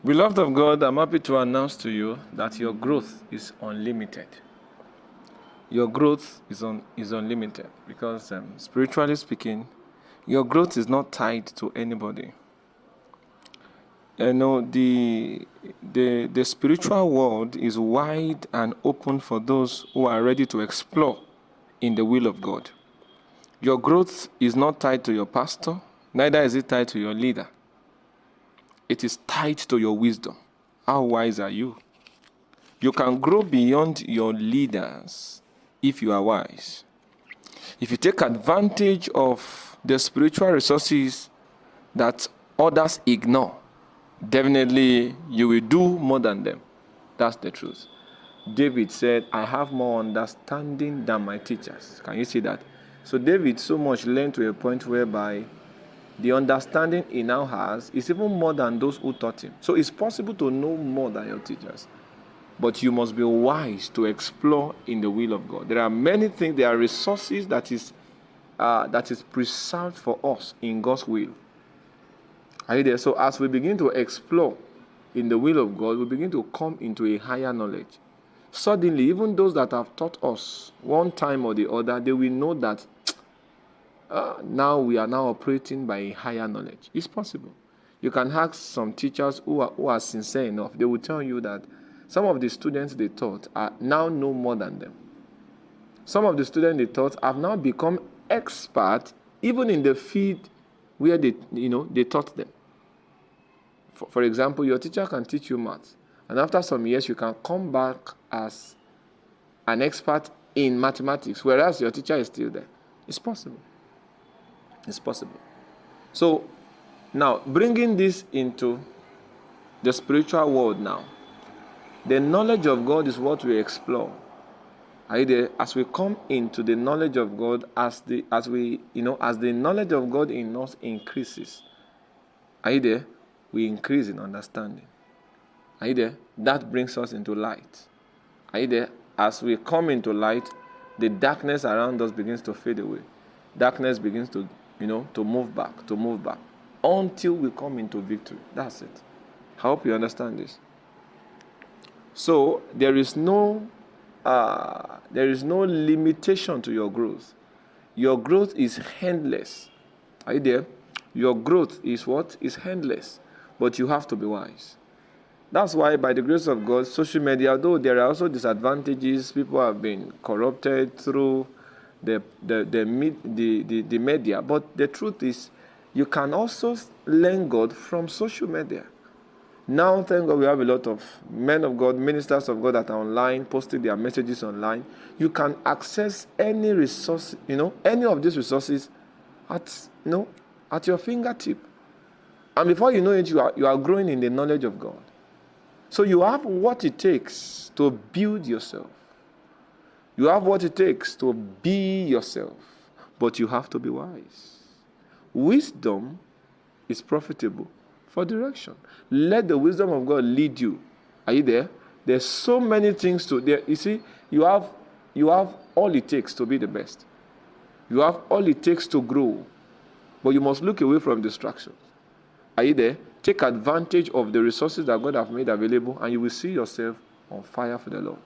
Beloved of God, I'm happy to announce to you that your growth is unlimited. Your growth is unlimited because, spiritually speaking, your growth is not tied to anybody. You know, the spiritual world is wide and open for those who are ready to explore in the will of God. Your growth is not tied to your pastor, neither is it tied to your leader. It is tied to your wisdom. How wise are you? You can grow beyond your leaders if you are wise. If you take advantage of the spiritual resources that others ignore, definitely you will do more than them. That's the truth. David said, I have more understanding than my teachers. Can you see that? So David so much learned to a point whereby the understanding he now has is even more than those who taught him. So it's possible to know more than your teachers. But you must be wise to explore in the will of God. There are many things, there are resources that is preserved for us in God's will. Are you there? So as we begin to explore in the will of God, we begin to come into a higher knowledge. Suddenly, even those that have taught us one time or the other, they will know that now we are now operating by a higher knowledge. It's possible. You can ask some teachers who are sincere enough. They will tell you that some of the students they taught now know more than them. Some of the students they taught have now become expert even in the field where they taught them. For example, your teacher can teach you maths, and after some years you can come back as an expert in mathematics, whereas your teacher is still there. It's possible. It's possible. So now, bringing this into the spiritual world now, the knowledge of God is what we explore. Are you there? As we come into the knowledge of God, as the knowledge of God in us increases, are you there? We increase in understanding. Are you there? That brings us into light. Are you there? As we come into light, the darkness around us begins to fade away. Darkness begins to move back, until we come into victory. That's it. I hope you understand this. So there is no limitation to your growth. Your growth is endless. Are you there? Your growth is what? Is endless. But you have to be wise. That's why, by the grace of God, social media, though there are also disadvantages, people have been corrupted through the media. But the truth is, you can also learn God from social media. Now, thank God, we have a lot of men of God, ministers of God that are online, posting their messages online. You can access any resource, any of these resources at your fingertip. And before you know it, you are growing in the knowledge of God. So you have what it takes to build yourself. You have what it takes to be yourself. But you have to be wise. Wisdom is profitable for direction. Let the wisdom of God lead you. Are you there? There's so many things to there. You see, you have all it takes to be the best. You have all it takes to grow. But you must look away from distractions. Are you there? Take advantage of the resources that God has made available, and you will see yourself on fire for the Lord.